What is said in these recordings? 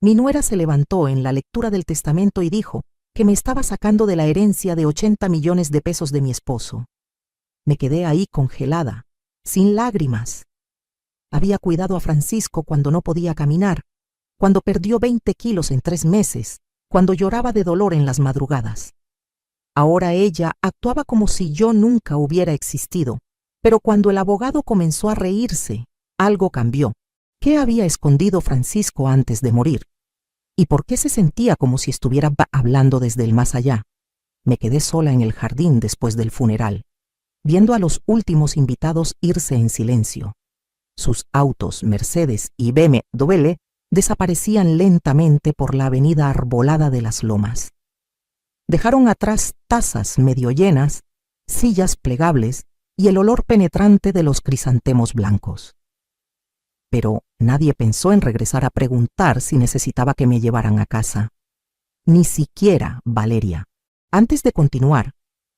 Mi nuera se levantó en la lectura del testamento y dijo que me estaba sacando de la herencia de 80 millones de pesos de mi esposo. Me quedé ahí congelada, sin lágrimas. Había cuidado a Francisco cuando no podía caminar, cuando perdió 20 kilos en 3 meses, cuando lloraba de dolor en las madrugadas. Ahora ella actuaba como si yo nunca hubiera existido, pero cuando el abogado comenzó a reírse, algo cambió. ¿Qué había escondido Francisco antes de morir? ¿Y por qué se sentía como si estuviera hablando desde el más allá? Me quedé sola en el jardín después del funeral, viendo a los últimos invitados irse en silencio. Sus autos, Mercedes y BMW, desaparecían lentamente por la avenida arbolada de las Lomas. Dejaron atrás tazas medio llenas, sillas plegables y el olor penetrante de los crisantemos blancos. Pero nadie pensó en regresar a preguntar si necesitaba que me llevaran a casa. Ni siquiera Valeria. Antes de continuar,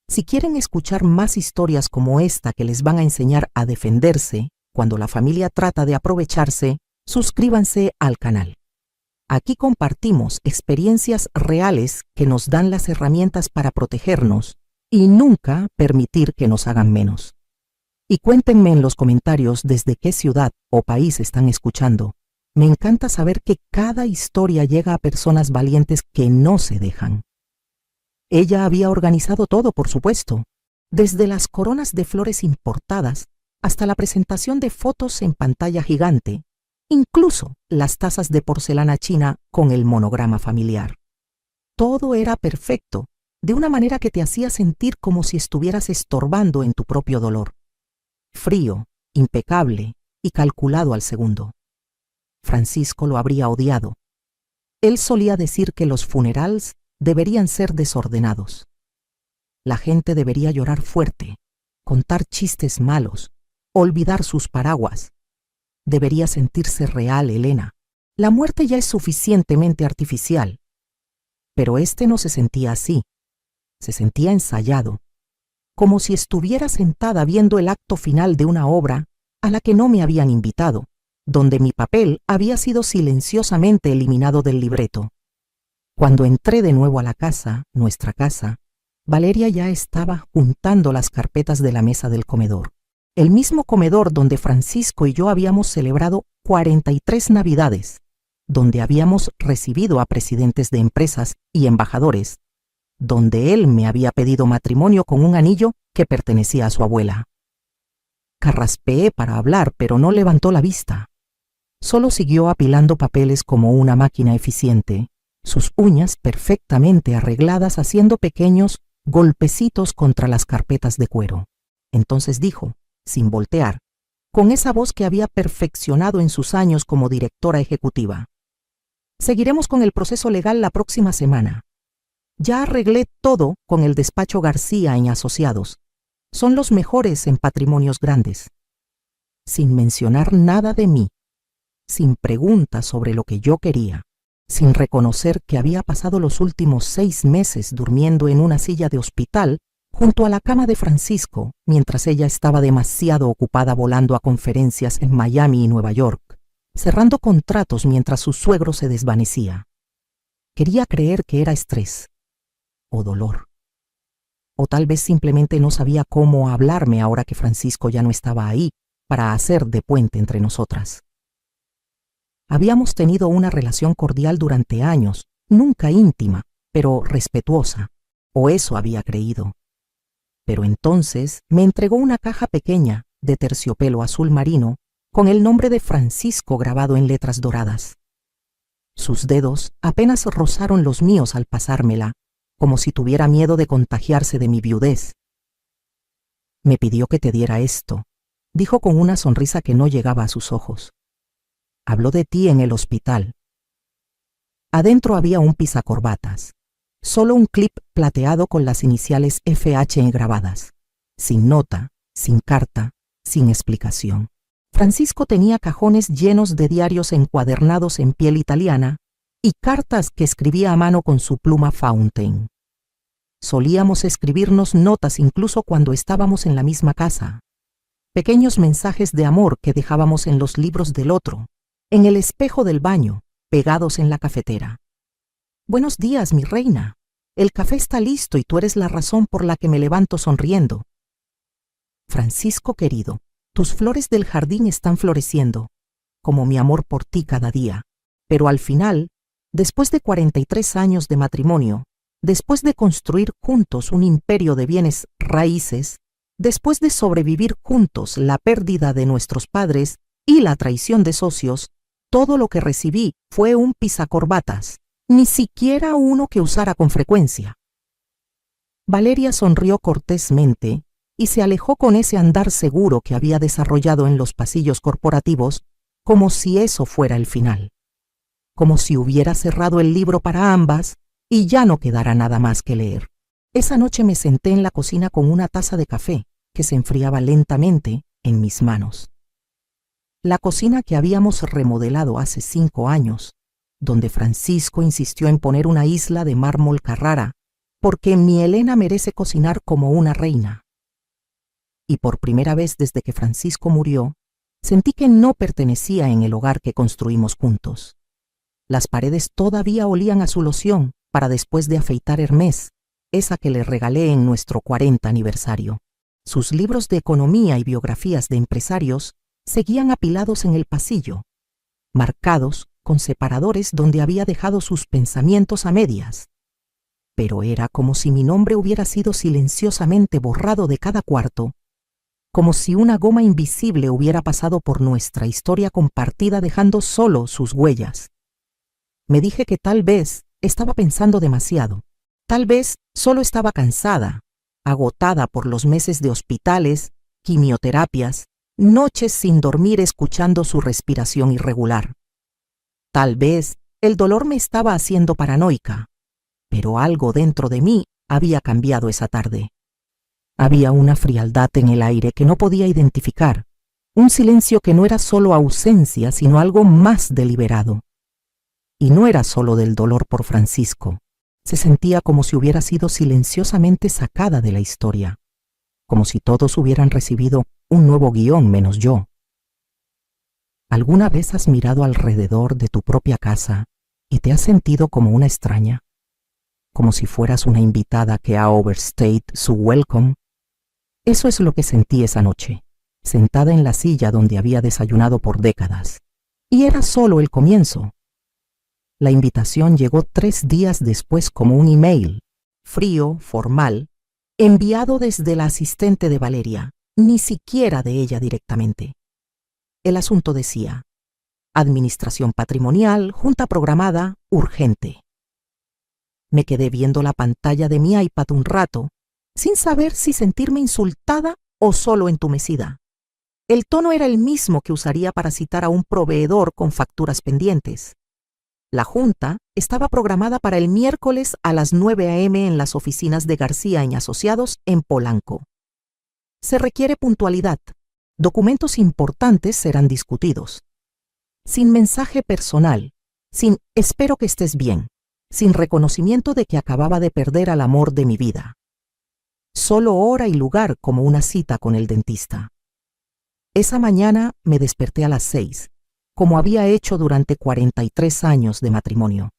si quieren escuchar más historias como esta que les van a enseñar a defenderse cuando la familia trata de aprovecharse, suscríbanse al canal. Aquí compartimos experiencias reales que nos dan las herramientas para protegernos y nunca permitir que nos hagan menos. Y cuéntenme en los comentarios desde qué ciudad o país están escuchando. Me encanta saber que cada historia llega a personas valientes que no se dejan. Ella había organizado todo, por supuesto, desde las coronas de flores importadas hasta la presentación de fotos en pantalla gigante, incluso las tazas de porcelana china con el monograma familiar. Todo era perfecto, de una manera que te hacía sentir como si estuvieras estorbando en tu propio dolor. Frío, impecable y calculado al segundo. Francisco lo habría odiado. Él solía decir que los funerales deberían ser desordenados. La gente debería llorar fuerte, contar chistes malos, olvidar sus paraguas. Debería sentirse real, Elena. La muerte ya es suficientemente artificial. Pero este no se sentía así. Se sentía ensayado, como si estuviera sentada viendo el acto final de una obra a la que no me habían invitado, donde mi papel había sido silenciosamente eliminado del libreto. Cuando entré de nuevo a la casa, nuestra casa, Valeria ya estaba juntando las carpetas de la mesa del comedor. El mismo comedor donde Francisco y yo habíamos celebrado 43 Navidades, donde habíamos recibido a presidentes de empresas y embajadores, donde él me había pedido matrimonio con un anillo que pertenecía a su abuela. Carraspeé para hablar, pero no levantó la vista. Solo siguió apilando papeles como una máquina eficiente, sus uñas perfectamente arregladas haciendo pequeños golpecitos contra las carpetas de cuero. Entonces dijo, sin voltear, con esa voz que había perfeccionado en sus años como directora ejecutiva: seguiremos con el proceso legal la próxima semana. Ya arreglé todo con el despacho García en Asociados. Son los mejores en patrimonios grandes. Sin mencionar nada de mí, sin preguntas sobre lo que yo quería, sin reconocer que había pasado los últimos 6 meses durmiendo en una silla de hospital junto a la cama de Francisco, mientras ella estaba demasiado ocupada volando a conferencias en Miami y Nueva York, cerrando contratos mientras su suegro se desvanecía. Quería creer que era estrés o dolor. O tal vez simplemente no sabía cómo hablarme ahora que Francisco ya no estaba ahí para hacer de puente entre nosotras. Habíamos tenido una relación cordial durante años, nunca íntima, pero respetuosa, o eso había creído. Pero entonces me entregó una caja pequeña de terciopelo azul marino con el nombre de Francisco grabado en letras doradas. Sus dedos apenas rozaron los míos al pasármela, como si tuviera miedo de contagiarse de mi viudez. Me pidió que te diera esto, dijo con una sonrisa que no llegaba a sus ojos. Habló de ti en el hospital. Adentro había un pisacorbatas, solo un clip plateado con las iniciales FH engrabadas, sin nota, sin carta, sin explicación. Francisco tenía cajones llenos de diarios encuadernados en piel italiana y cartas que escribía a mano con su pluma Fountain. Solíamos escribirnos notas incluso cuando estábamos en la misma casa. Pequeños mensajes de amor que dejábamos en los libros del otro, en el espejo del baño, pegados en la cafetera. Buenos días, mi reina. El café está listo y tú eres la razón por la que me levanto sonriendo. Francisco querido, tus flores del jardín están floreciendo, como mi amor por ti cada día. Pero al final, después de 43 años de matrimonio, después de construir juntos un imperio de bienes raíces, después de sobrevivir juntos la pérdida de nuestros padres y la traición de socios, todo lo que recibí fue un pisacorbatas, ni siquiera uno que usara con frecuencia. Valeria sonrió cortésmente y se alejó con ese andar seguro que había desarrollado en los pasillos corporativos, como si eso fuera el final, como si hubiera cerrado el libro para ambas y ya no quedara nada más que leer. Esa noche me senté en la cocina con una taza de café que se enfriaba lentamente en mis manos. La cocina que habíamos remodelado hace 5 años, donde Francisco insistió en poner una isla de mármol Carrara, porque mi Elena merece cocinar como una reina. Y por primera vez desde que Francisco murió, sentí que no pertenecía en el hogar que construimos juntos. Las paredes todavía olían a su loción para después de afeitar Hermès, esa que le regalé en nuestro 40 aniversario. Sus libros de economía y biografías de empresarios seguían apilados en el pasillo, marcados con separadores donde había dejado sus pensamientos a medias. Pero era como si mi nombre hubiera sido silenciosamente borrado de cada cuarto, como si una goma invisible hubiera pasado por nuestra historia compartida dejando solo sus huellas. Me dije que tal vez estaba pensando demasiado, tal vez solo estaba cansada, agotada por los meses de hospitales, quimioterapias, noches sin dormir escuchando su respiración irregular. Tal vez el dolor me estaba haciendo paranoica, pero algo dentro de mí había cambiado esa tarde. Había una frialdad en el aire que no podía identificar, un silencio que no era solo ausencia, sino algo más deliberado. Y no era solo del dolor por Francisco, se sentía como si hubiera sido silenciosamente sacada de la historia, como si todos hubieran recibido un nuevo guión menos yo. ¿Alguna vez has mirado alrededor de tu propia casa y te has sentido como una extraña? Como si fueras una invitada que ha overstayed su welcome. Eso es lo que sentí esa noche, sentada en la silla donde había desayunado por décadas. Y era solo el comienzo. La invitación llegó 3 días después como un email, frío, formal, enviado desde la asistente de Valeria, ni siquiera de ella directamente. El asunto decía: Administración patrimonial, junta programada, urgente. Me quedé viendo la pantalla de mi iPad un rato, sin saber si sentirme insultada o solo entumecida. El tono era el mismo que usaría para citar a un proveedor con facturas pendientes. La junta estaba programada para el miércoles a las 9 a.m. en las oficinas de García y Asociados en Polanco. Se requiere puntualidad. Documentos importantes serán discutidos. Sin mensaje personal, sin espero que estés bien, sin reconocimiento de que acababa de perder al amor de mi vida. Solo hora y lugar como una cita con el dentista. Esa mañana me desperté a las 6, como había hecho durante 43 años de matrimonio.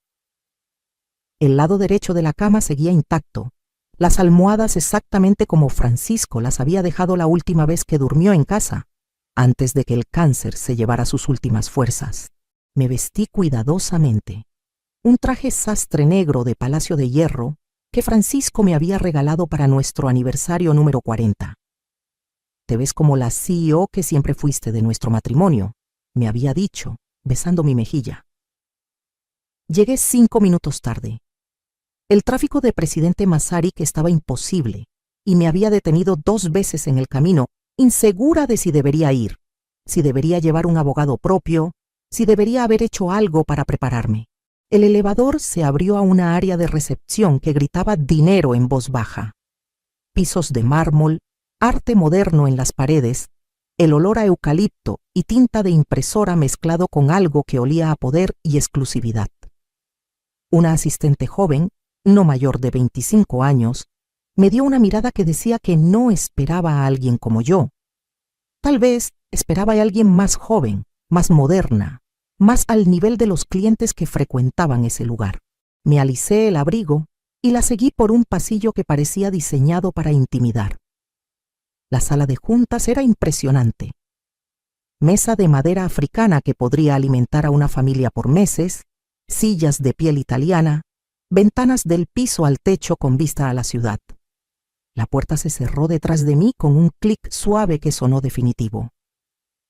El lado derecho de la cama seguía intacto, las almohadas exactamente como Francisco las había dejado la última vez que durmió en casa, antes de que el cáncer se llevara sus últimas fuerzas. Me vestí cuidadosamente. Un traje sastre negro de Palacio de Hierro que Francisco me había regalado para nuestro aniversario número 40. Te ves como la CEO que siempre fuiste de nuestro matrimonio, me había dicho, besando mi mejilla. Llegué 5 minutos tarde. El tráfico de Presidente Masaryk estaba imposible y me había detenido 2 veces en el camino, insegura de si debería ir, si debería llevar un abogado propio, si debería haber hecho algo para prepararme. El elevador se abrió a una área de recepción que gritaba dinero en voz baja. Pisos de mármol, arte moderno en las paredes, el olor a eucalipto y tinta de impresora mezclado con algo que olía a poder y exclusividad. Una asistente joven, no mayor de 25 años, me dio una mirada que decía que no esperaba a alguien como yo. Tal vez esperaba a alguien más joven, más moderna, más al nivel de los clientes que frecuentaban ese lugar. Me alicé el abrigo y la seguí por un pasillo que parecía diseñado para intimidar. La sala de juntas era impresionante. Mesa de madera africana que podría alimentar a una familia por meses, sillas de piel italiana, ventanas del piso al techo con vista a la ciudad. La puerta se cerró detrás de mí con un clic suave que sonó definitivo.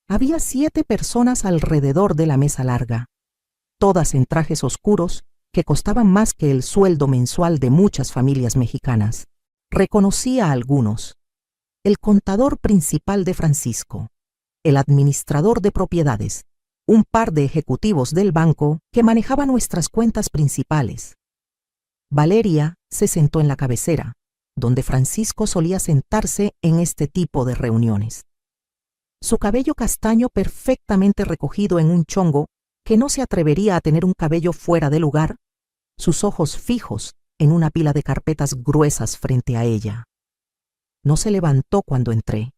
Había 7 personas alrededor de la mesa larga, todas en trajes oscuros que costaban más que el sueldo mensual de muchas familias mexicanas. Reconocí a algunos: el contador principal de Francisco, el administrador de propiedades, un par de ejecutivos del banco que manejaba nuestras cuentas principales. Valeria se sentó en la cabecera, donde Francisco solía sentarse en este tipo de reuniones. Su cabello castaño perfectamente recogido en un chongo que no se atrevería a tener un cabello fuera de lugar, sus ojos fijos en una pila de carpetas gruesas frente a ella. No se levantó cuando entré,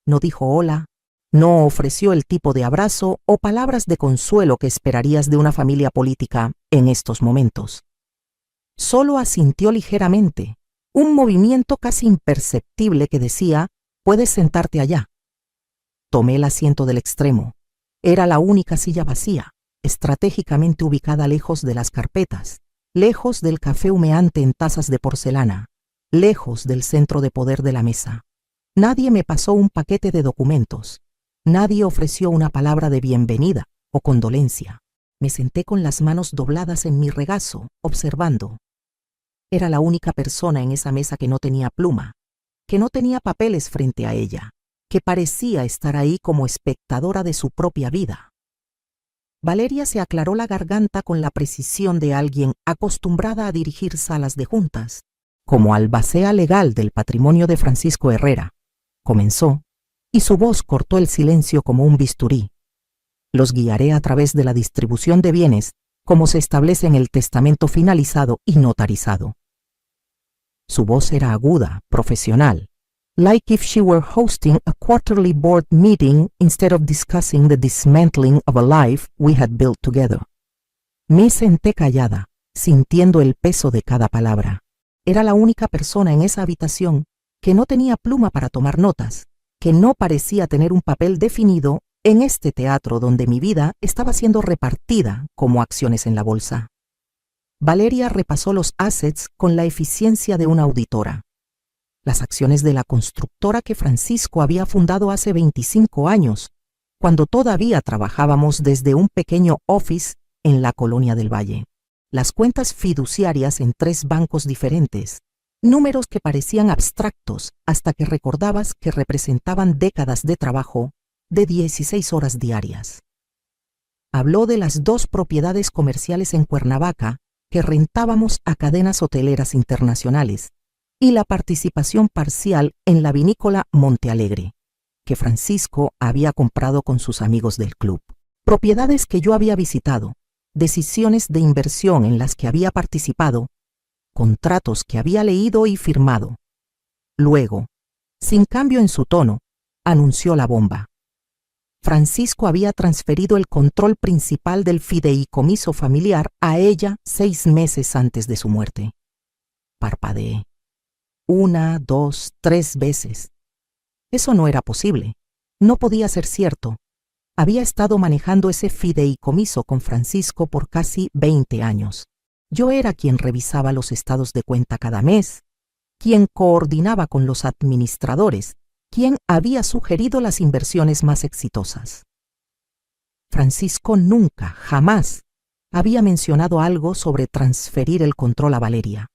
no dijo hola, no ofreció el tipo de abrazo o palabras de consuelo que esperarías de una familia política en estos momentos. Solo asintió ligeramente, un movimiento casi imperceptible que decía: puedes sentarte allá. Tomé el asiento del extremo. Era la única silla vacía, estratégicamente ubicada lejos de las carpetas, lejos del café humeante en tazas de porcelana, lejos del centro de poder de la mesa. Nadie me pasó un paquete de documentos. Nadie ofreció una palabra de bienvenida o condolencia. Me senté con las manos dobladas en mi regazo, observando. Era la única persona en esa mesa que no tenía pluma, que no tenía papeles frente a ella, que parecía estar ahí como espectadora de su propia vida. Valeria se aclaró la garganta con la precisión de alguien acostumbrada a dirigir salas de juntas, como albacea legal del patrimonio de Francisco Herrera. Comenzó, y su voz cortó el silencio como un bisturí. Los guiaré a través de la distribución de bienes, como se establece en el testamento finalizado y notarizado. Su voz era aguda, profesional, like if she were hosting a quarterly board meeting instead of discussing the dismantling of a life we had built together. Me senté callada, sintiendo el peso de cada palabra. Era la única persona en esa habitación que no tenía pluma para tomar notas, que no parecía tener un papel definido en este teatro donde mi vida estaba siendo repartida como acciones en la bolsa. Valeria repasó los assets con la eficiencia de una auditora. Las acciones de la constructora que Francisco había fundado hace 25 años, cuando todavía trabajábamos desde un pequeño office en la Colonia del Valle. Las cuentas fiduciarias en 3 bancos diferentes, números que parecían abstractos hasta que recordabas que representaban décadas de trabajo de 16 horas diarias. Habló de las 2 propiedades comerciales en Cuernavaca que rentábamos a cadenas hoteleras internacionales y la participación parcial en la vinícola Monte Alegre, que Francisco había comprado con sus amigos del club. Propiedades que yo había visitado, decisiones de inversión en las que había participado, contratos que había leído y firmado. Luego, sin cambio en su tono, anunció la bomba. Francisco había transferido el control principal del fideicomiso familiar a ella 6 meses antes de su muerte. Parpadeé. 1, 2, 3 veces. Eso no era posible. No podía ser cierto. Había estado manejando ese fideicomiso con Francisco por casi 20 años. Yo era quien revisaba los estados de cuenta cada mes, quien coordinaba con los administradores, quien había sugerido las inversiones más exitosas. Francisco nunca, jamás, había mencionado algo sobre transferir el control a Valeria.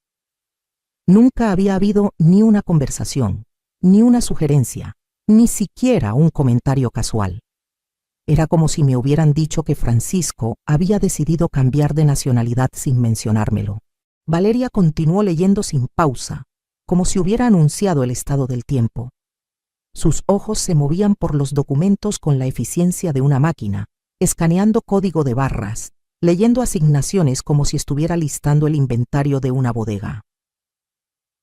Nunca había habido ni una conversación, ni una sugerencia, ni siquiera un comentario casual. Era como si me hubieran dicho que Francisco había decidido cambiar de nacionalidad sin mencionármelo. Valeria continuó leyendo sin pausa, como si hubiera anunciado el estado del tiempo. Sus ojos se movían por los documentos con la eficiencia de una máquina, escaneando código de barras, leyendo asignaciones como si estuviera listando el inventario de una bodega.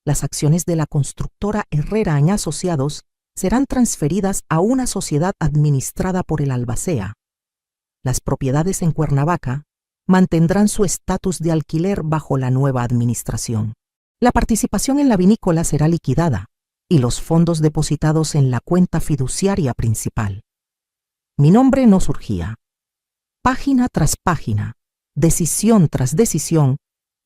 Las acciones de la constructora Herrera y Asociados serán transferidas a una sociedad administrada por el albacea. Las propiedades en Cuernavaca mantendrán su estatus de alquiler bajo la nueva administración. La participación en la vinícola será liquidada y los fondos depositados en la cuenta fiduciaria principal. Mi nombre no surgía. Página tras página, decisión tras decisión,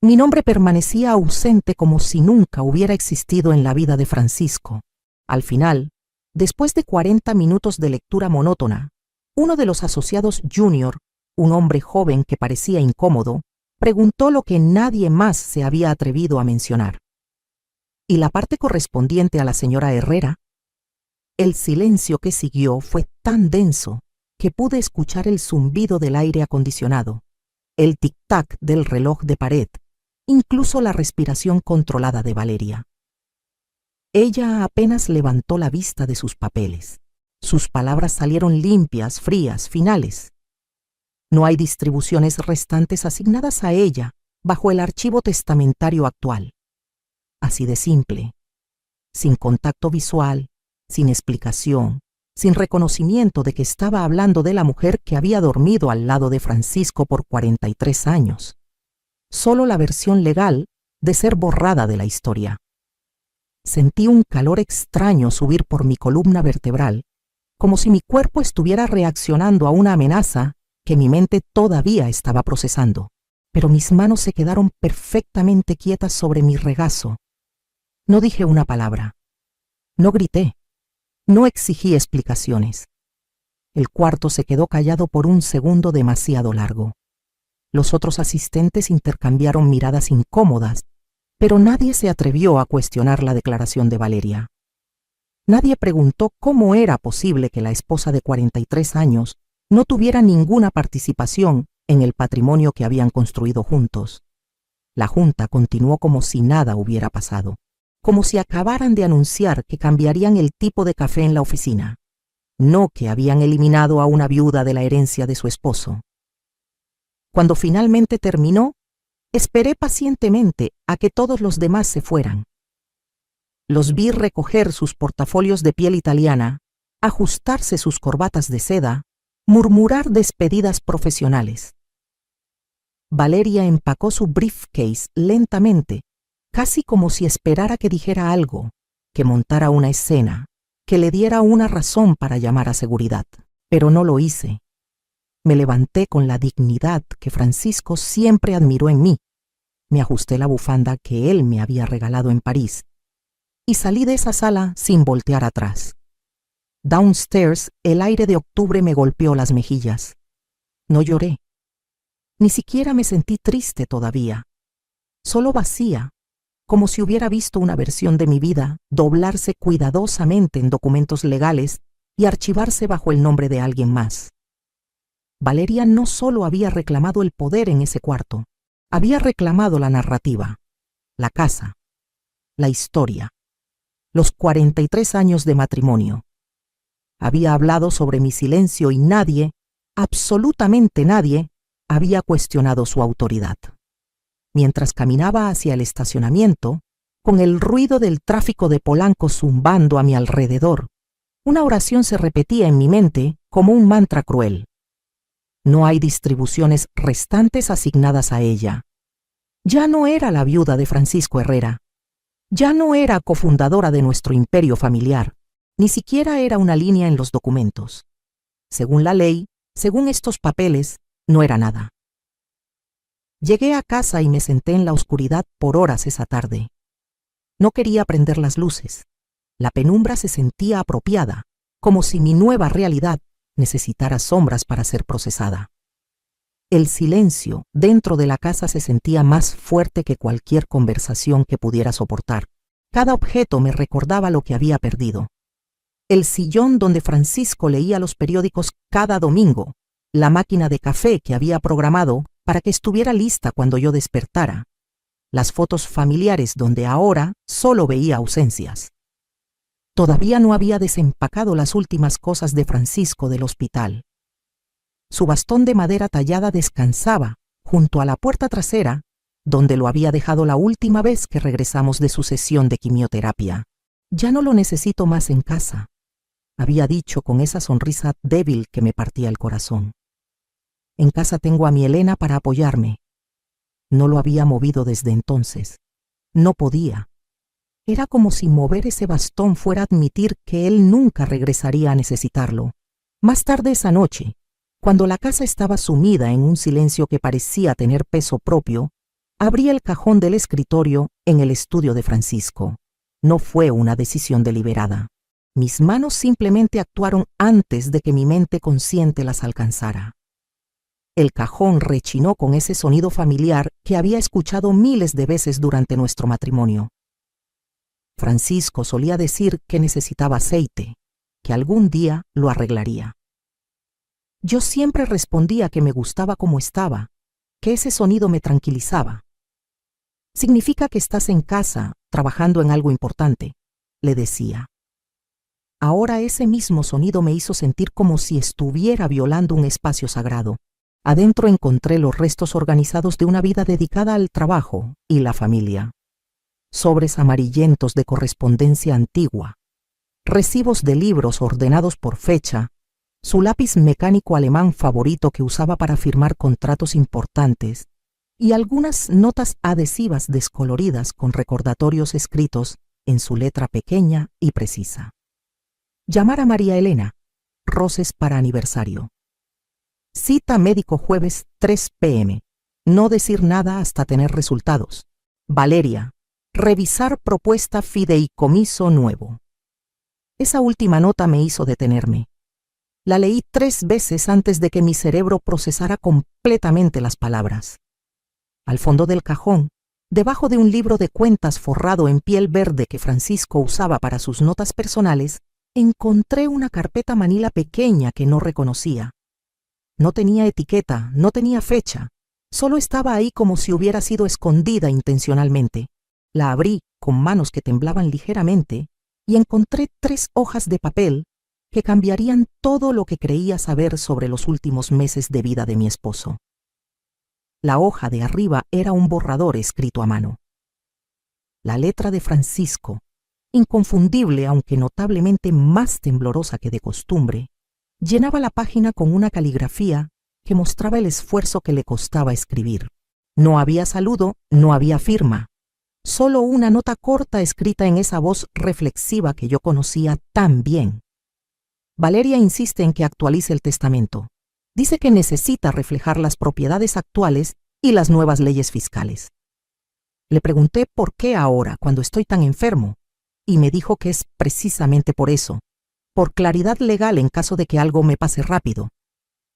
mi nombre permanecía ausente como si nunca hubiera existido en la vida de Francisco. Al final, después de 40 minutos de lectura monótona, uno de los asociados junior, un hombre joven que parecía incómodo, preguntó lo que nadie más se había atrevido a mencionar. ¿Y la parte correspondiente a la señora Herrera? El silencio que siguió fue tan denso que pude escuchar el zumbido del aire acondicionado, el tic-tac del reloj de pared, incluso la respiración controlada de Valeria. Ella apenas levantó la vista de sus papeles. Sus palabras salieron limpias, frías, finales. No hay distribuciones restantes asignadas a ella bajo el archivo testamentario actual. Así de simple, sin contacto visual, sin explicación, sin reconocimiento de que estaba hablando de la mujer que había dormido al lado de Francisco por 43 años. Solo la versión legal de ser borrada de la historia. Sentí un calor extraño subir por mi columna vertebral, como si mi cuerpo estuviera reaccionando a una amenaza que mi mente todavía estaba procesando, pero mis manos se quedaron perfectamente quietas sobre mi regazo. No dije una palabra. No grité. No exigí explicaciones. El cuarto se quedó callado por un segundo demasiado largo. Los otros asistentes intercambiaron miradas incómodas, pero nadie se atrevió a cuestionar la declaración de Valeria. Nadie preguntó cómo era posible que la esposa de 43 años no tuviera ninguna participación en el patrimonio que habían construido juntos. La junta continuó como si nada hubiera pasado, como si acabaran de anunciar que cambiarían el tipo de café en la oficina, no que habían eliminado a una viuda de la herencia de su esposo. Cuando finalmente terminó, esperé pacientemente a que todos los demás se fueran. Los vi recoger sus portafolios de piel italiana, ajustarse sus corbatas de seda, murmurar despedidas profesionales. Valeria empacó su briefcase lentamente, casi como si esperara que dijera algo, que montara una escena, que le diera una razón para llamar a seguridad. Pero no lo hice. Me levanté con la dignidad que Francisco siempre admiró en mí. Me ajusté la bufanda que él me había regalado en París y salí de esa sala sin voltear atrás. Downstairs, el aire de octubre me golpeó las mejillas. No lloré. Ni siquiera me sentí triste todavía. Solo vacía, como si hubiera visto una versión de mi vida doblarse cuidadosamente en documentos legales y archivarse bajo el nombre de alguien más. Valeria no solo había reclamado el poder en ese cuarto, había reclamado la narrativa, la casa, la historia, los 43 años de matrimonio. Había hablado sobre mi silencio y nadie, absolutamente nadie, había cuestionado su autoridad. Mientras caminaba hacia el estacionamiento, con el ruido del tráfico de Polanco zumbando a mi alrededor, una oración se repetía en mi mente como un mantra cruel. No hay distribuciones restantes asignadas a ella. Ya no era la viuda de Francisco Herrera. Ya no era cofundadora de nuestro imperio familiar. Ni siquiera era una línea en los documentos. Según la ley, según estos papeles, no era nada. Llegué a casa y me senté en la oscuridad por horas esa tarde. No quería prender las luces. La penumbra se sentía apropiada, como si mi nueva realidad necesitara sombras para ser procesada. El silencio dentro de la casa se sentía más fuerte que cualquier conversación que pudiera soportar. Cada objeto me recordaba lo que había perdido. El sillón donde Francisco leía los periódicos cada domingo, la máquina de café que había programado para que estuviera lista cuando yo despertara, las fotos familiares donde ahora solo veía ausencias. Todavía no había desempacado las últimas cosas de Francisco del hospital. Su bastón de madera tallada descansaba junto a la puerta trasera, donde lo había dejado la última vez que regresamos de su sesión de quimioterapia. Ya no lo necesito más en casa, había dicho con esa sonrisa débil que me partía el corazón. En casa tengo a mi Elena para apoyarme. No lo había movido desde entonces. No podía. Era como si mover ese bastón fuera admitir que él nunca regresaría a necesitarlo. Más tarde esa noche, cuando la casa estaba sumida en un silencio que parecía tener peso propio, abrí el cajón del escritorio en el estudio de Francisco. No fue una decisión deliberada. Mis manos simplemente actuaron antes de que mi mente consciente las alcanzara. El cajón rechinó con ese sonido familiar que había escuchado miles de veces durante nuestro matrimonio. Francisco solía decir que necesitaba aceite, que algún día lo arreglaría. Yo siempre respondía que me gustaba como estaba, que ese sonido me tranquilizaba. Significa que estás en casa, trabajando en algo importante, le decía. Ahora ese mismo sonido me hizo sentir como si estuviera violando un espacio sagrado. Adentro encontré los restos organizados de una vida dedicada al trabajo y la familia. Sobres amarillentos de correspondencia antigua, recibos de libros ordenados por fecha, su lápiz mecánico alemán favorito que usaba para firmar contratos importantes y algunas notas adhesivas descoloridas con recordatorios escritos en su letra pequeña y precisa. Llamar a María Elena, roces para aniversario. Cita médico jueves 3 p.m. No decir nada hasta tener resultados. Valeria, revisar propuesta fideicomiso nuevo. Esa última nota me hizo detenerme. La leí 3 veces antes de que mi cerebro procesara completamente las palabras. Al fondo del cajón, debajo de un libro de cuentas forrado en piel verde que Francisco usaba para sus notas personales, encontré una carpeta manila pequeña que no reconocía. No tenía etiqueta, no tenía fecha, solo estaba ahí como si hubiera sido escondida intencionalmente. La abrí con manos que temblaban ligeramente y encontré 3 hojas de papel que cambiarían todo lo que creía saber sobre los últimos meses de vida de mi esposo. La hoja de arriba era un borrador escrito a mano. La letra de Francisco, inconfundible aunque notablemente más temblorosa que de costumbre, llenaba la página con una caligrafía que mostraba el esfuerzo que le costaba escribir. No había saludo, no había firma, solo una nota corta escrita en esa voz reflexiva que yo conocía tan bien. Valeria insiste en que actualice el testamento. Dice que necesita reflejar las propiedades actuales y las nuevas leyes fiscales. Le pregunté por qué ahora, cuando estoy tan enfermo, y me dijo que es precisamente por eso, por claridad legal en caso de que algo me pase rápido.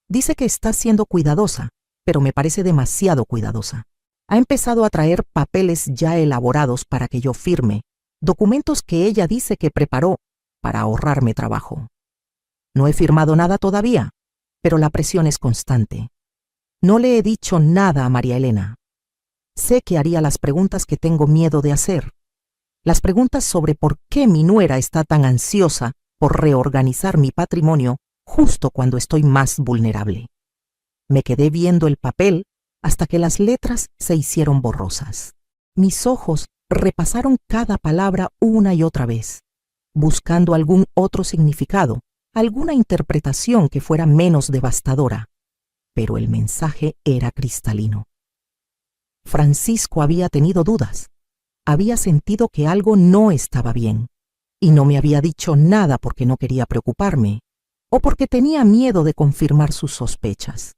Dice que está siendo cuidadosa, pero me parece demasiado cuidadosa. Ha empezado a traer papeles ya elaborados para que yo firme, documentos que ella dice que preparó para ahorrarme trabajo. No he firmado nada todavía, pero la presión es constante. No le he dicho nada a María Elena. Sé que haría las preguntas que tengo miedo de hacer. Las preguntas sobre por qué mi nuera está tan ansiosa por reorganizar mi patrimonio justo cuando estoy más vulnerable. Me quedé viendo el papel hasta que las letras se hicieron borrosas. Mis ojos repasaron cada palabra una y otra vez, buscando algún otro significado, alguna interpretación que fuera menos devastadora, pero el mensaje era cristalino. Francisco había tenido dudas, había sentido que algo no estaba bien, y no me había dicho nada porque no quería preocuparme, o porque tenía miedo de confirmar sus sospechas.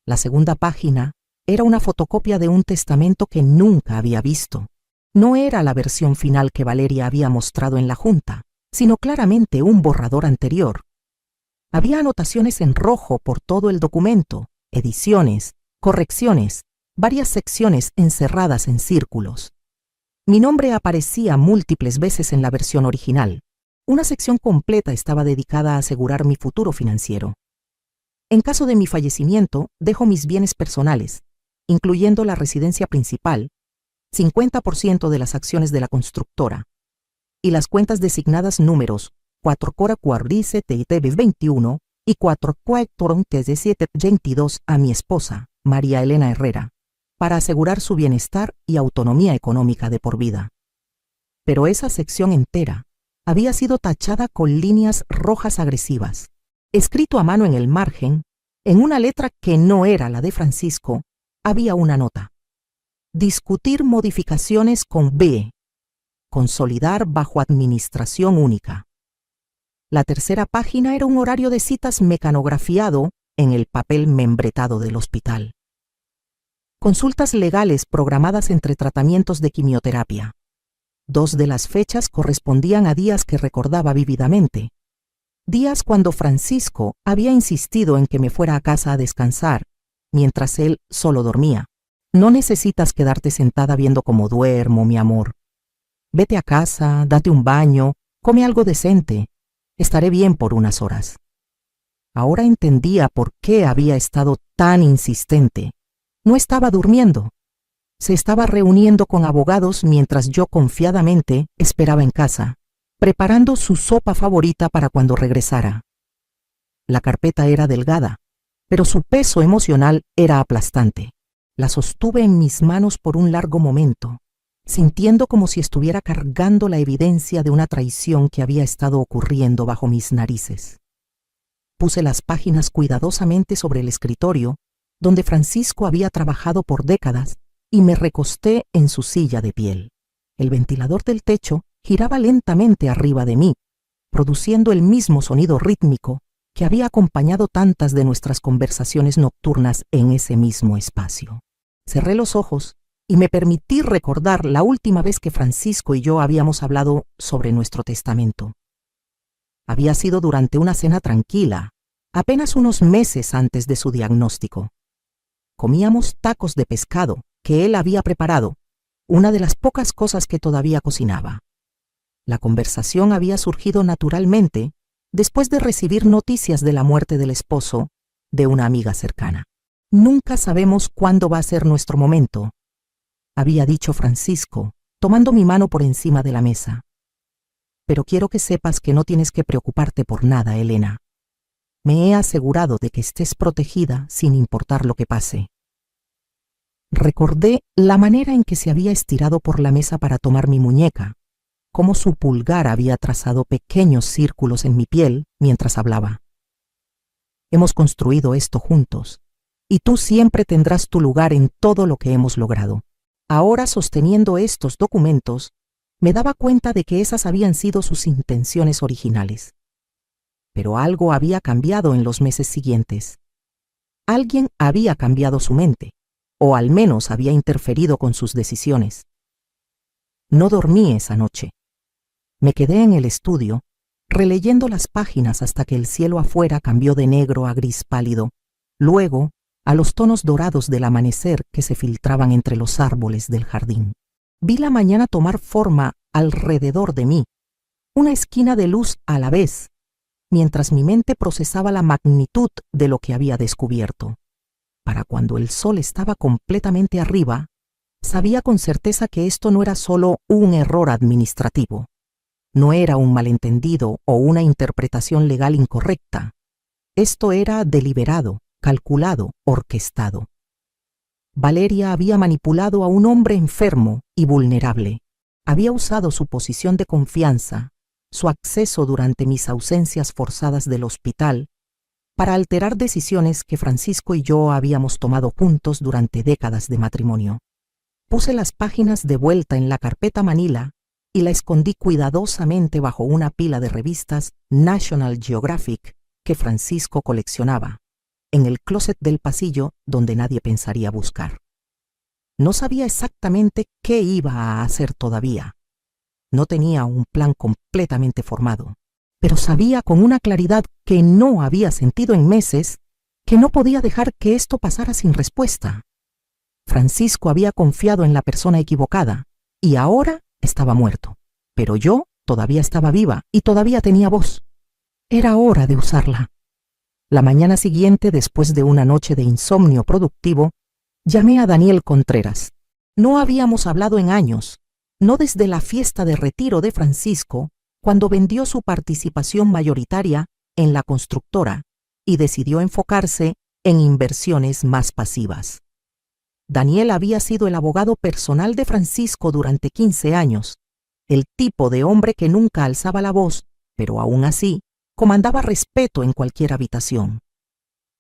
La segunda página era una fotocopia de un testamento que nunca había visto. No era la versión final que Valeria había mostrado en la junta, sino claramente un borrador anterior. Había anotaciones en rojo por todo el documento, ediciones, correcciones, varias secciones encerradas en círculos. Mi nombre aparecía múltiples veces en la versión original. Una sección completa estaba dedicada a asegurar mi futuro financiero. En caso de mi fallecimiento, dejo mis bienes personales, incluyendo la residencia principal, 50% de las acciones de la constructora, y las cuentas designadas números 4447-21 y 4447-22 a mi esposa, María Elena Herrera, para asegurar su bienestar y autonomía económica de por vida. Pero esa sección entera había sido tachada con líneas rojas agresivas. Escrito a mano en el margen, En una letra que no era la de Francisco, había una nota. Discutir modificaciones con B. Consolidar bajo administración única. La tercera página era un horario de citas mecanografiado en el papel membretado del hospital. Consultas legales programadas entre tratamientos de quimioterapia. 2 de las fechas correspondían a días que recordaba vívidamente. Días cuando Francisco había insistido en que me fuera a casa a descansar, mientras él solo dormía. No necesitas quedarte sentada viendo cómo duermo, mi amor. Vete a casa, date un baño, come algo decente. Estaré bien por unas horas. Ahora entendía por qué había estado tan insistente. No estaba durmiendo. Se estaba reuniendo con abogados mientras yo confiadamente esperaba en casa, preparando su sopa favorita para cuando regresara. La carpeta era delgada, pero su peso emocional era aplastante. La sostuve en mis manos por un largo momento, sintiendo como si estuviera cargando la evidencia de una traición que había estado ocurriendo bajo mis narices. Puse las páginas cuidadosamente sobre el escritorio, donde Francisco había trabajado por décadas, y me recosté en su silla de piel. El ventilador del techo giraba lentamente arriba de mí, produciendo el mismo sonido rítmico que había acompañado tantas de nuestras conversaciones nocturnas en ese mismo espacio. Cerré los ojos y me permití recordar la última vez que Francisco y yo habíamos hablado sobre nuestro testamento. Había sido durante una cena tranquila, apenas unos meses antes de su diagnóstico. Comíamos tacos de pescado que él había preparado, una de las pocas cosas que todavía cocinaba. La conversación había surgido naturalmente después de recibir noticias de la muerte del esposo de una amiga cercana. Nunca sabemos cuándo va a ser nuestro momento, había dicho Francisco, tomando mi mano por encima de la mesa. Pero quiero que sepas que no tienes que preocuparte por nada, Elena. Me he asegurado de que estés protegida sin importar lo que pase. Recordé la manera en que se había estirado por la mesa para tomar mi muñeca, cómo su pulgar había trazado pequeños círculos en mi piel mientras hablaba. Hemos construido esto juntos, y tú siempre tendrás tu lugar en todo lo que hemos logrado. Ahora, sosteniendo estos documentos, me daba cuenta de que esas habían sido sus intenciones originales. Pero algo había cambiado en los meses siguientes. Alguien había cambiado su mente, o al menos había interferido con sus decisiones. No dormí esa noche. Me quedé en el estudio, releyendo las páginas hasta que el cielo afuera cambió de negro a gris pálido, luego a los tonos dorados del amanecer que se filtraban entre los árboles del jardín. Vi la mañana tomar forma alrededor de mí, una esquina de luz a la vez, mientras mi mente procesaba la magnitud de lo que había descubierto. Para cuando el sol estaba completamente arriba, sabía con certeza que esto no era solo un error administrativo. No era un malentendido o una interpretación legal incorrecta. Esto era deliberado, calculado, orquestado. Valeria había manipulado a un hombre enfermo y vulnerable. Había usado su posición de confianza, su acceso durante mis ausencias forzadas del hospital, para alterar decisiones que Francisco y yo habíamos tomado juntos durante décadas de matrimonio. Puse las páginas de vuelta en la carpeta manila y la escondí cuidadosamente bajo una pila de revistas National Geographic que Francisco coleccionaba, en el closet del pasillo donde nadie pensaría buscar. No sabía exactamente qué iba a hacer todavía. No tenía un plan completamente formado, pero sabía con una claridad que no había sentido en meses que no podía dejar que esto pasara sin respuesta. Francisco había confiado en la persona equivocada y ahora estaba muerto, pero yo todavía estaba viva y todavía tenía voz. Era hora de usarla. La mañana siguiente, después de una noche de insomnio productivo, llamé a Daniel Contreras. No habíamos hablado en años, no desde la fiesta de retiro de Francisco, cuando vendió su participación mayoritaria en la constructora y decidió enfocarse en inversiones más pasivas. Daniel había sido el abogado personal de Francisco durante 15 años, el tipo de hombre que nunca alzaba la voz, pero aún así comandaba respeto en cualquier habitación.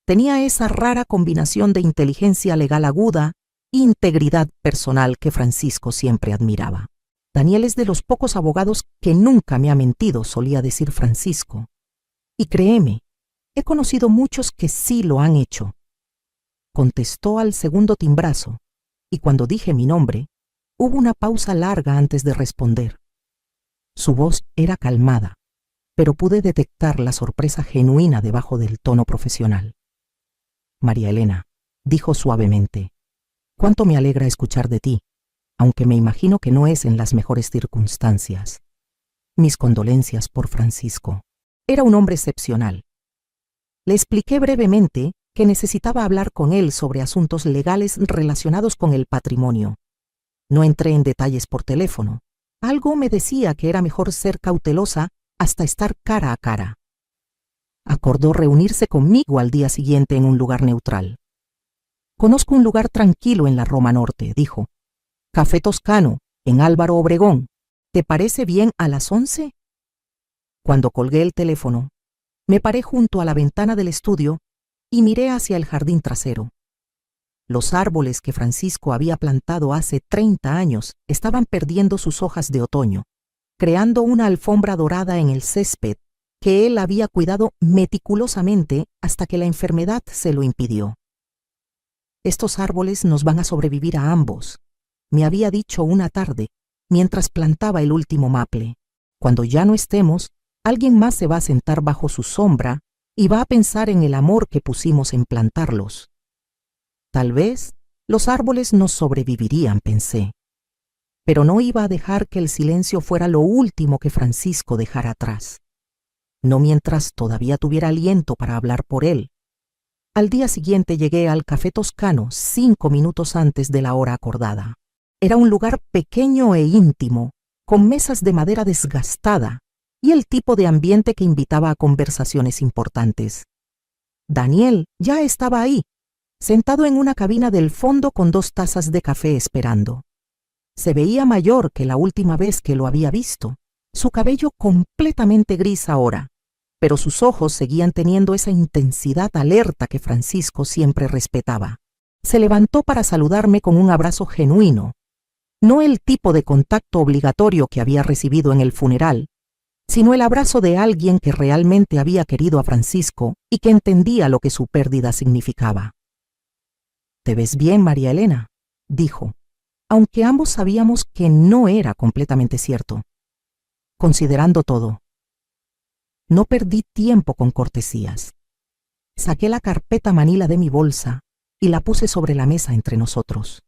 Tenía esa rara combinación de inteligencia legal aguda e integridad personal que Francisco siempre admiraba. Daniel es de los pocos abogados que nunca me ha mentido, solía decir Francisco. Y créeme, he conocido muchos que sí lo han hecho. Contestó al segundo timbrazo, y cuando dije mi nombre, hubo una pausa larga antes de responder. Su voz era calmada, pero pude detectar la sorpresa genuina debajo del tono profesional. María Elena, dijo suavemente, cuánto me alegra escuchar de ti, aunque me imagino que no es en las mejores circunstancias. Mis condolencias por Francisco. Era un hombre excepcional. Le expliqué brevemente que necesitaba hablar con él sobre asuntos legales relacionados con el patrimonio. No entré en detalles por teléfono. Algo me decía que era mejor ser cautelosa hasta estar cara a cara. Acordó reunirse conmigo al día siguiente en un lugar neutral. Conozco un lugar tranquilo en la Roma Norte, dijo. Café Toscano, en Álvaro Obregón. ¿Te parece bien a las 11? Cuando colgué el teléfono, me paré junto a la ventana del estudio y miré hacia el jardín trasero. Los árboles que Francisco había plantado hace 30 años estaban perdiendo sus hojas de otoño, creando una alfombra dorada en el césped que él había cuidado meticulosamente hasta que la enfermedad se lo impidió. Estos árboles nos van a sobrevivir a ambos, me había dicho una tarde, mientras plantaba el último maple. Cuando ya no estemos, alguien más se va a sentar bajo su sombra y va a pensar en el amor que pusimos en plantarlos. Tal vez los árboles nos sobrevivirían, pensé. Pero no iba a dejar que el silencio fuera lo último que Francisco dejara atrás. No mientras todavía tuviera aliento para hablar por él. Al día siguiente llegué al Café Toscano 5 minutos antes de la hora acordada. Era un lugar pequeño e íntimo, con mesas de madera desgastada y el tipo de ambiente que invitaba a conversaciones importantes. Daniel ya estaba ahí, sentado en una cabina del fondo con 2 tazas de café esperando. Se veía mayor que la última vez que lo había visto, su cabello completamente gris ahora, pero sus ojos seguían teniendo esa intensidad alerta que Francisco siempre respetaba. Se levantó para saludarme con un abrazo genuino, no el tipo de contacto obligatorio que había recibido en el funeral, sino el abrazo de alguien que realmente había querido a Francisco y que entendía lo que su pérdida significaba. «Te ves bien, María Elena», dijo, aunque ambos sabíamos que no era completamente cierto. Considerando todo, no perdí tiempo con cortesías. Saqué la carpeta manila de mi bolsa y la puse sobre la mesa entre nosotros.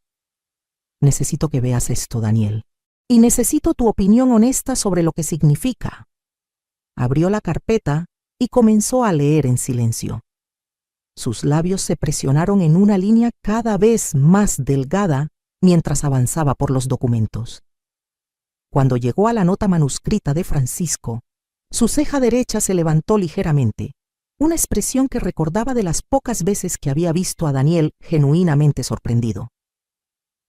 Necesito que veas esto, Daniel, y necesito tu opinión honesta sobre lo que significa. Abrió la carpeta y comenzó a leer en silencio. Sus labios se presionaron en una línea cada vez más delgada mientras avanzaba por los documentos. Cuando llegó a la nota manuscrita de Francisco, su ceja derecha se levantó ligeramente, una expresión que recordaba de las pocas veces que había visto a Daniel genuinamente sorprendido.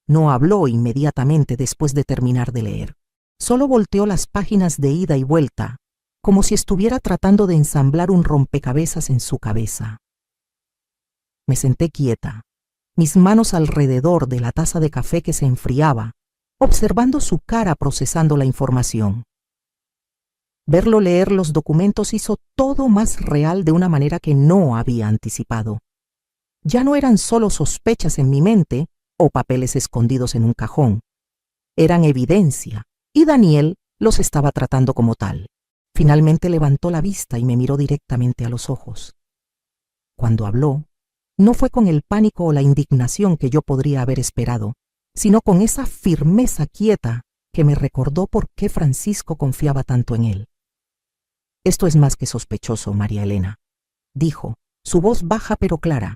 No habló inmediatamente después de terminar de leer. Solo volteó las páginas de ida y vuelta, como si estuviera tratando de ensamblar un rompecabezas en su cabeza. Me senté quieta, mis manos alrededor de la taza de café que se enfriaba, observando su cara procesando la información. Verlo leer los documentos hizo todo más real de una manera que no había anticipado. Ya no eran solo sospechas en mi mente o papeles escondidos en un cajón. Eran evidencia, y Daniel los estaba tratando como tal. Finalmente levantó la vista y me miró directamente a los ojos. Cuando habló, no fue con el pánico o la indignación que yo podría haber esperado, sino con esa firmeza quieta que me recordó por qué Francisco confiaba tanto en él. «Esto es más que sospechoso, María Elena», dijo, su voz baja pero clara.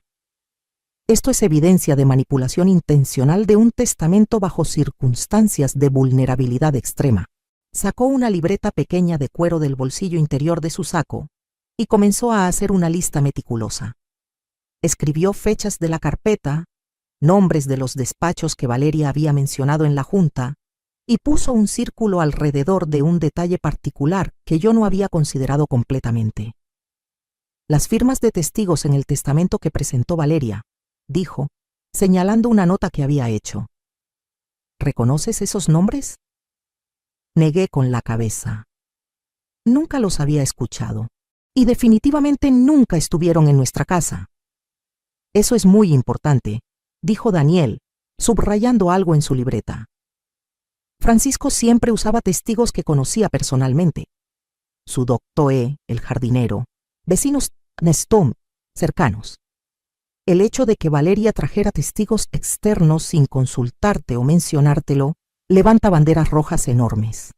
«Esto es evidencia de manipulación intencional de un testamento bajo circunstancias de vulnerabilidad extrema». Sacó una libreta pequeña de cuero del bolsillo interior de su saco y comenzó a hacer una lista meticulosa. Escribió fechas de la carpeta, nombres de los despachos que Valeria había mencionado en la junta, y puso un círculo alrededor de un detalle particular que yo no había considerado completamente. Las firmas de testigos en el testamento que presentó Valeria, dijo, señalando una nota que había hecho. ¿Reconoces esos nombres? Negué con la cabeza. Nunca los había escuchado, y definitivamente nunca estuvieron en nuestra casa. Eso es muy importante, dijo Daniel, subrayando algo en su libreta. Francisco siempre usaba testigos que conocía personalmente. Su doctor el jardinero, vecinos Nestom, cercanos. El hecho de que Valeria trajera testigos externos sin consultarte o mencionártelo levanta banderas rojas enormes.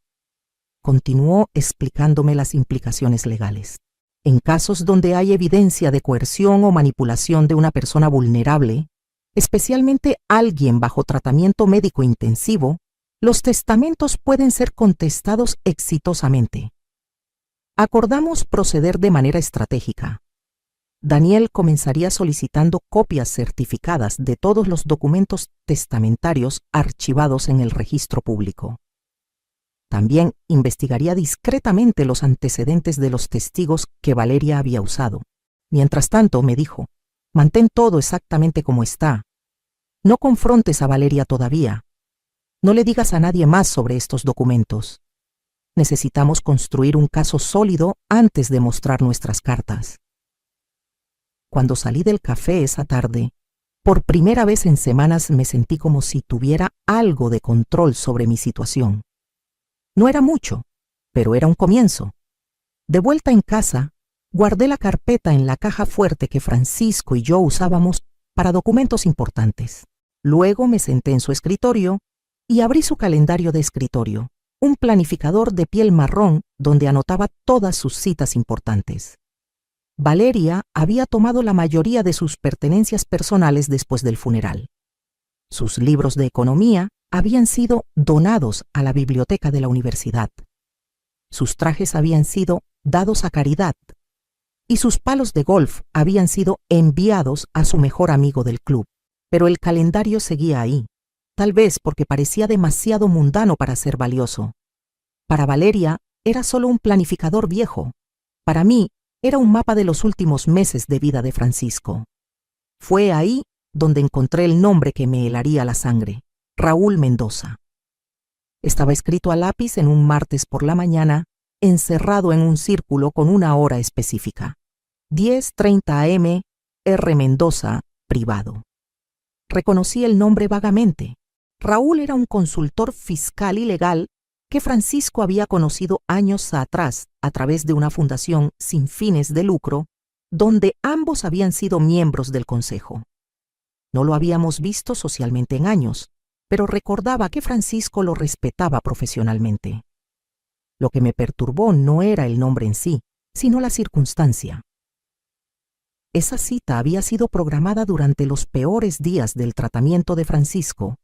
Continuó explicándome las implicaciones legales. En casos donde hay evidencia de coerción o manipulación de una persona vulnerable, especialmente alguien bajo tratamiento médico intensivo, los testamentos pueden ser contestados exitosamente. Acordamos proceder de manera estratégica. Daniel comenzaría solicitando copias certificadas de todos los documentos testamentarios archivados en el registro público. También investigaría discretamente los antecedentes de los testigos que Valeria había usado. Mientras tanto, me dijo, mantén todo exactamente como está. No confrontes a Valeria todavía. No le digas a nadie más sobre estos documentos. Necesitamos construir un caso sólido antes de mostrar nuestras cartas. Cuando salí del café esa tarde, por primera vez en semanas me sentí como si tuviera algo de control sobre mi situación. No era mucho, pero era un comienzo. De vuelta en casa, guardé la carpeta en la caja fuerte que Francisco y yo usábamos para documentos importantes. Luego me senté en su escritorio y abrí su calendario de escritorio, un planificador de piel marrón donde anotaba todas sus citas importantes. Valeria había tomado la mayoría de sus pertenencias personales después del funeral. Sus libros de economía habían sido donados a la biblioteca de la universidad. Sus trajes habían sido dados a caridad y sus palos de golf habían sido enviados a su mejor amigo del club. Pero el calendario seguía ahí, tal vez porque parecía demasiado mundano para ser valioso. Para Valeria era solo un planificador viejo. Para mí era un mapa de los últimos meses de vida de Francisco. Fue ahí donde encontré el nombre que me helaría la sangre, Raúl Mendoza. Estaba escrito a lápiz en un martes por la mañana, encerrado en un círculo con una hora específica. 10:30 am, R. Mendoza, privado. Reconocí el nombre vagamente. Raúl era un consultor fiscal y legal que Francisco había conocido años atrás a través de una fundación sin fines de lucro, donde ambos habían sido miembros del consejo. No lo habíamos visto socialmente en años, pero recordaba que Francisco lo respetaba profesionalmente. Lo que me perturbó no era el nombre en sí, sino la circunstancia. Esa cita había sido programada durante los peores días del tratamiento de Francisco,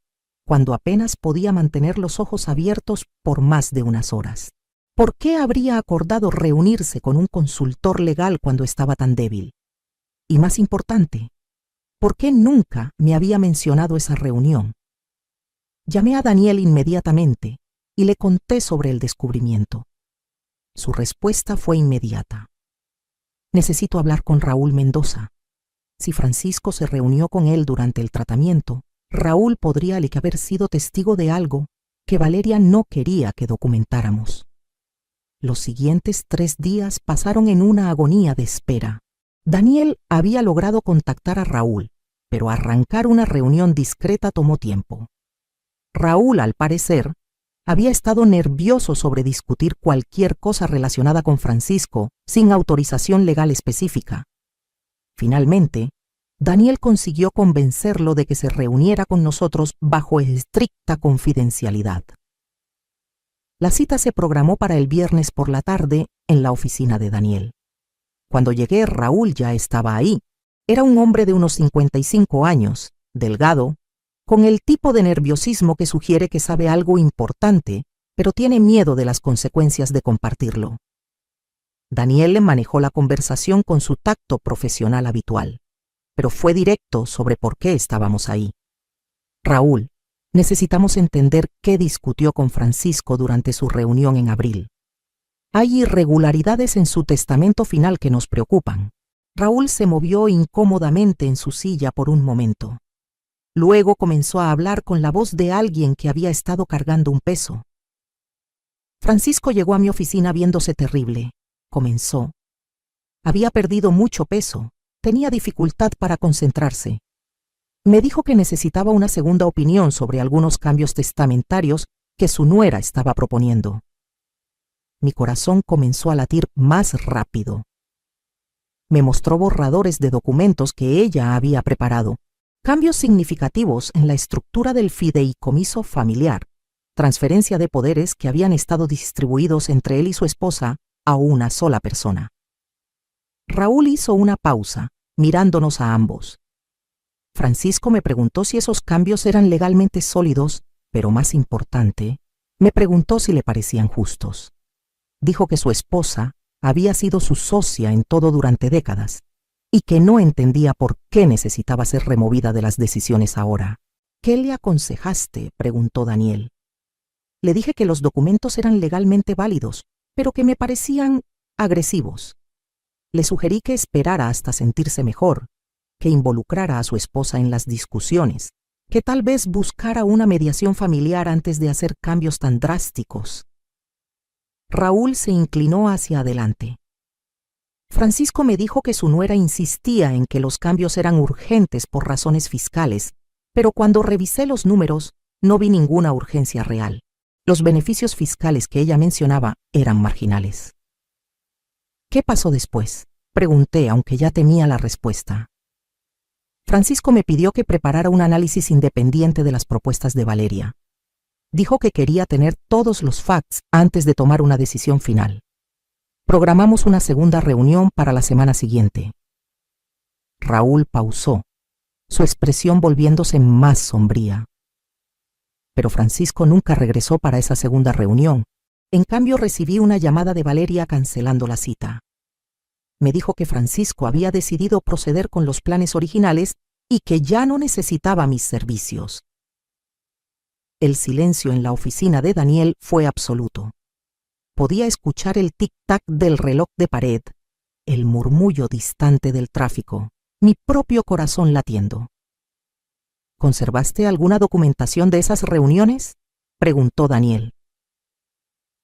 cuando apenas podía mantener los ojos abiertos por más de unas horas. ¿Por qué habría acordado reunirse con un consultor legal cuando estaba tan débil? Y más importante, ¿por qué nunca me había mencionado esa reunión? Llamé a Daniel inmediatamente y le conté sobre el descubrimiento. Su respuesta fue inmediata. Necesito hablar con Raúl Mendoza. Si Francisco se reunió con él durante el tratamiento, Raúl podría haber sido testigo de algo que Valeria no quería que documentáramos. Los siguientes 3 días pasaron en una agonía de espera. Daniel había logrado contactar a Raúl, pero arrancar una reunión discreta tomó tiempo. Raúl, al parecer, había estado nervioso sobre discutir cualquier cosa relacionada con Francisco sin autorización legal específica. Finalmente, Daniel consiguió convencerlo de que se reuniera con nosotros bajo estricta confidencialidad. La cita se programó para el viernes por la tarde en la oficina de Daniel. Cuando llegué, Raúl ya estaba ahí. Era un hombre de unos 55 años, delgado, con el tipo de nerviosismo que sugiere que sabe algo importante, pero tiene miedo de las consecuencias de compartirlo. Daniel le manejó la conversación con su tacto profesional habitual, pero fue directo sobre por qué estábamos ahí. Raúl, necesitamos entender qué discutió con Francisco durante su reunión en abril. Hay irregularidades en su testamento final que nos preocupan. Raúl se movió incómodamente en su silla por un momento. Luego comenzó a hablar con la voz de alguien que había estado cargando un peso. Francisco llegó a mi oficina viéndose terrible. Comenzó. Había perdido mucho peso. Tenía dificultad para concentrarse. Me dijo que necesitaba una segunda opinión sobre algunos cambios testamentarios que su nuera estaba proponiendo. Mi corazón comenzó a latir más rápido. Me mostró borradores de documentos que ella había preparado, cambios significativos en la estructura del fideicomiso familiar, transferencia de poderes que habían estado distribuidos entre él y su esposa a una sola persona. Raúl hizo una pausa, mirándonos a ambos. Francisco me preguntó si esos cambios eran legalmente sólidos, pero más importante, me preguntó si le parecían justos. Dijo que su esposa había sido su socia en todo durante décadas y que no entendía por qué necesitaba ser removida de las decisiones ahora. ¿Qué le aconsejaste?, preguntó Daniel. Le dije que los documentos eran legalmente válidos, pero que me parecían agresivos. Le sugerí que esperara hasta sentirse mejor, que involucrara a su esposa en las discusiones, que tal vez buscara una mediación familiar antes de hacer cambios tan drásticos. Raúl se inclinó hacia adelante. Francisco me dijo que su nuera insistía en que los cambios eran urgentes por razones fiscales, pero cuando revisé los números no vi ninguna urgencia real. Los beneficios fiscales que ella mencionaba eran marginales. ¿Qué pasó después?, pregunté, aunque ya tenía la respuesta. Francisco me pidió que preparara un análisis independiente de las propuestas de Valeria. Dijo que quería tener todos los facts antes de tomar una decisión final. Programamos una segunda reunión para la semana siguiente. Raúl pausó, su expresión volviéndose más sombría. Pero Francisco nunca regresó para esa segunda reunión. En cambio, recibí una llamada de Valeria cancelando la cita. Me dijo que Francisco había decidido proceder con los planes originales y que ya no necesitaba mis servicios. El silencio en la oficina de Daniel fue absoluto. Podía escuchar el tic-tac del reloj de pared, el murmullo distante del tráfico, mi propio corazón latiendo. ¿Conservaste alguna documentación de esas reuniones?, preguntó Daniel.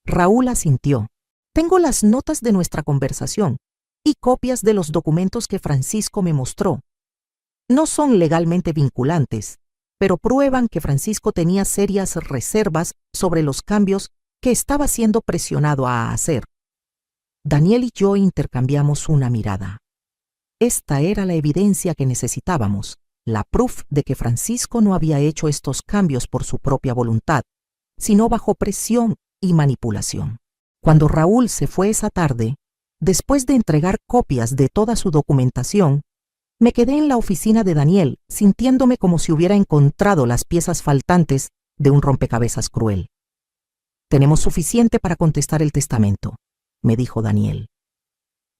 Raúl asintió. Tengo las notas de nuestra conversación y copias de los documentos que Francisco me mostró. No son legalmente vinculantes, pero prueban que Francisco tenía serias reservas sobre los cambios que estaba siendo presionado a hacer. Daniel y yo intercambiamos una mirada. Esta era la evidencia que necesitábamos, la proof de que Francisco no había hecho estos cambios por su propia voluntad, sino bajo presión y manipulación. Cuando Raúl se fue esa tarde, después de entregar copias de toda su documentación, me quedé en la oficina de Daniel, sintiéndome como si hubiera encontrado las piezas faltantes de un rompecabezas cruel. Tenemos suficiente para contestar el testamento, me dijo Daniel.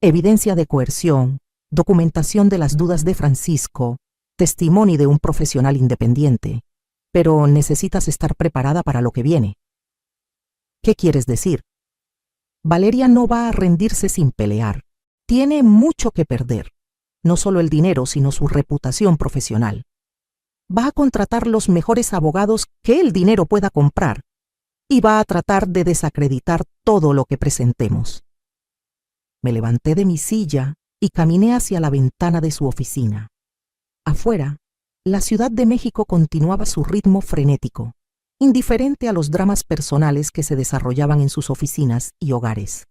Evidencia de coerción, documentación de las dudas de Francisco, testimonio de un profesional independiente, pero necesitas estar preparada para lo que viene. ¿Qué quieres decir? Valeria no va a rendirse sin pelear. Tiene mucho que perder. No solo el dinero, sino su reputación profesional. Va a contratar los mejores abogados que el dinero pueda comprar y va a tratar de desacreditar todo lo que presentemos. Me levanté de mi silla y caminé hacia la ventana de su oficina. Afuera, la Ciudad de México continuaba su ritmo frenético, indiferente a los dramas personales que se desarrollaban en sus oficinas y hogares.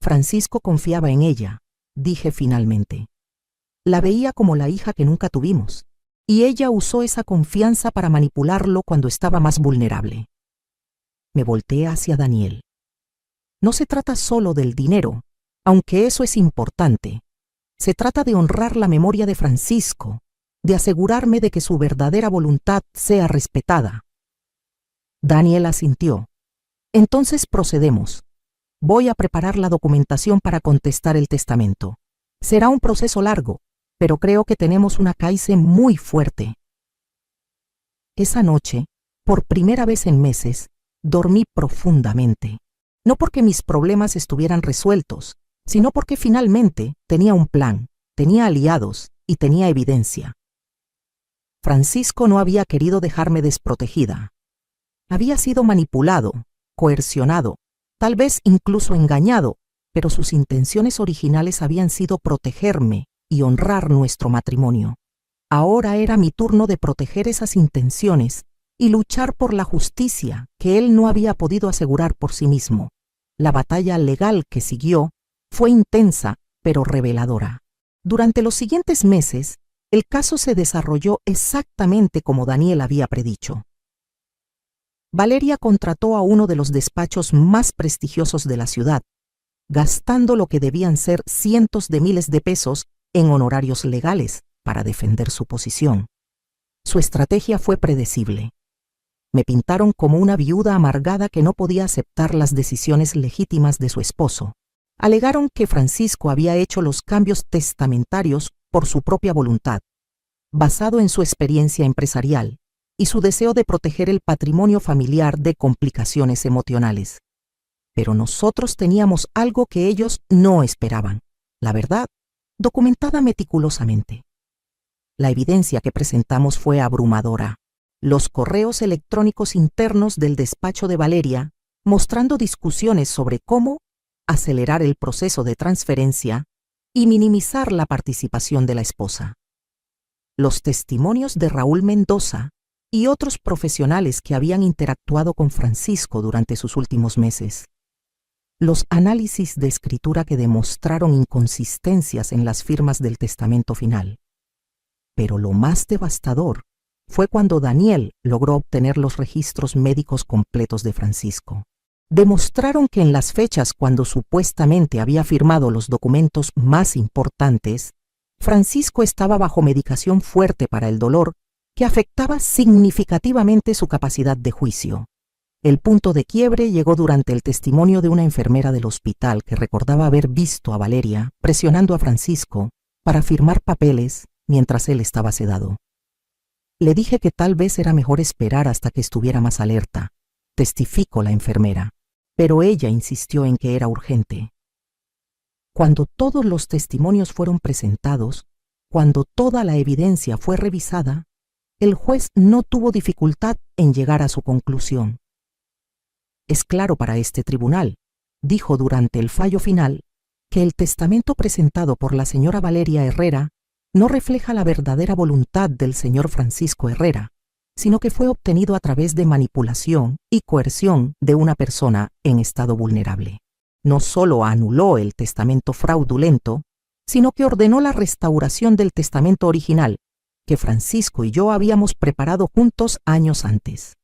Francisco confiaba en ella, dije finalmente. La veía como la hija que nunca tuvimos, y ella usó esa confianza para manipularlo cuando estaba más vulnerable. Me volteé hacia Daniel. No se trata solo del dinero, aunque eso es importante. Se trata de honrar la memoria de Francisco, de asegurarme de que su verdadera voluntad sea respetada. Daniel asintió. Entonces procedemos. Voy a preparar la documentación para contestar el testamento. Será un proceso largo, pero creo que tenemos una causa muy fuerte. Esa noche, por primera vez en meses, dormí profundamente. No porque mis problemas estuvieran resueltos, sino porque finalmente tenía un plan, tenía aliados y tenía evidencia. Francisco no había querido dejarme desprotegida. Había sido manipulado, coercionado, tal vez incluso engañado, pero sus intenciones originales habían sido protegerme y honrar nuestro matrimonio. Ahora era mi turno de proteger esas intenciones y luchar por la justicia que él no había podido asegurar por sí mismo. La batalla legal que siguió fue intensa, pero reveladora. Durante los siguientes meses, el caso se desarrolló exactamente como Daniel había predicho. Valeria contrató a uno de los despachos más prestigiosos de la ciudad, gastando lo que debían ser cientos de miles de pesos en honorarios legales para defender su posición. Su estrategia fue predecible. Me pintaron como una viuda amargada que no podía aceptar las decisiones legítimas de su esposo. Alegaron que Francisco había hecho los cambios testamentarios por su propia voluntad, basado en su experiencia empresarial y su deseo de proteger el patrimonio familiar de complicaciones emocionales. Pero nosotros teníamos algo que ellos no esperaban, la verdad, documentada meticulosamente. La evidencia que presentamos fue abrumadora. Los correos electrónicos internos del despacho de Valeria, mostrando discusiones sobre cómo acelerar el proceso de transferencia y minimizar la participación de la esposa. Los testimonios de Raúl Mendoza y otros profesionales que habían interactuado con Francisco durante sus últimos meses. Los análisis de escritura que demostraron inconsistencias en las firmas del testamento final. Pero lo más devastador fue cuando Daniel logró obtener los registros médicos completos de Francisco. Demostraron que en las fechas cuando supuestamente había firmado los documentos más importantes, Francisco estaba bajo medicación fuerte para el dolor que afectaba significativamente su capacidad de juicio. El punto de quiebre llegó durante el testimonio de una enfermera del hospital que recordaba haber visto a Valeria presionando a Francisco para firmar papeles mientras él estaba sedado. Le dije que tal vez era mejor esperar hasta que estuviera más alerta, testificó la enfermera, pero ella insistió en que era urgente. Cuando todos los testimonios fueron presentados, cuando toda la evidencia fue revisada, el juez no tuvo dificultad en llegar a su conclusión. Es claro para este tribunal, dijo durante el fallo final, que el testamento presentado por la señora Valeria Herrera no refleja la verdadera voluntad del señor Francisco Herrera, sino que fue obtenido a través de manipulación y coerción de una persona en estado vulnerable. No solo anuló el testamento fraudulento, sino que ordenó la restauración del testamento original, que Francisco y yo habíamos preparado juntos años antes.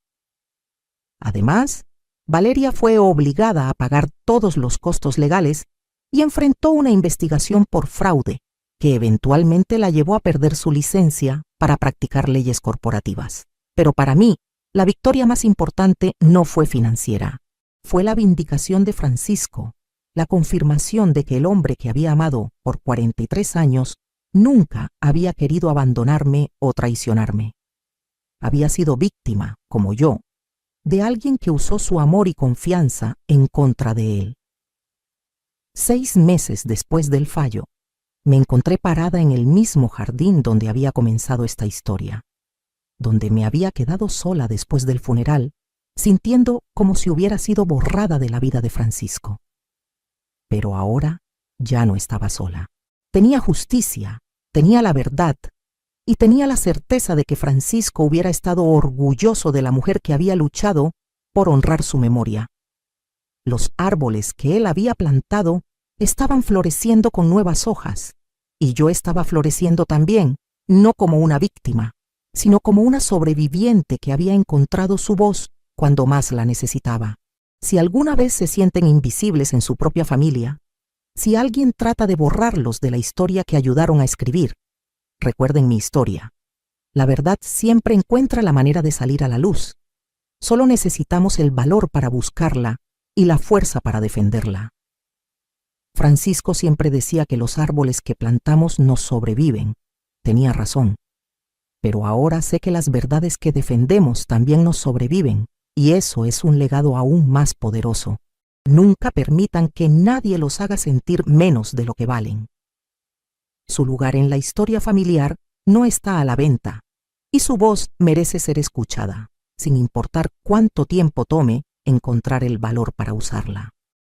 Además, Valeria fue obligada a pagar todos los costos legales y enfrentó una investigación por fraude, que eventualmente la llevó a perder su licencia para practicar leyes corporativas. Pero para mí, la victoria más importante no fue financiera. Fue la vindicación de Francisco, la confirmación de que el hombre que había amado por 43 años nunca había querido abandonarme o traicionarme. Había sido víctima, como yo, de alguien que usó su amor y confianza en contra de él. 6 meses después del fallo, me encontré parada en el mismo jardín donde había comenzado esta historia, donde me había quedado sola después del funeral, sintiendo como si hubiera sido borrada de la vida de Francisco. Pero ahora ya no estaba sola. Tenía justicia, tenía la verdad, y tenía la certeza de que Francisco hubiera estado orgulloso de la mujer que había luchado por honrar su memoria. Los árboles que él había plantado estaban floreciendo con nuevas hojas, y yo estaba floreciendo también, no como una víctima, sino como una sobreviviente que había encontrado su voz cuando más la necesitaba. Si alguna vez se sienten invisibles en su propia familia, si alguien trata de borrarlos de la historia que ayudaron a escribir, recuerden mi historia. La verdad siempre encuentra la manera de salir a la luz. Solo necesitamos el valor para buscarla y la fuerza para defenderla. Francisco siempre decía que los árboles que plantamos nos sobreviven. Tenía razón. Pero ahora sé que las verdades que defendemos también nos sobreviven, y eso es un legado aún más poderoso. Nunca permitan que nadie los haga sentir menos de lo que valen. Su lugar en la historia familiar no está a la venta y su voz merece ser escuchada, sin importar cuánto tiempo tome encontrar el valor para usarla.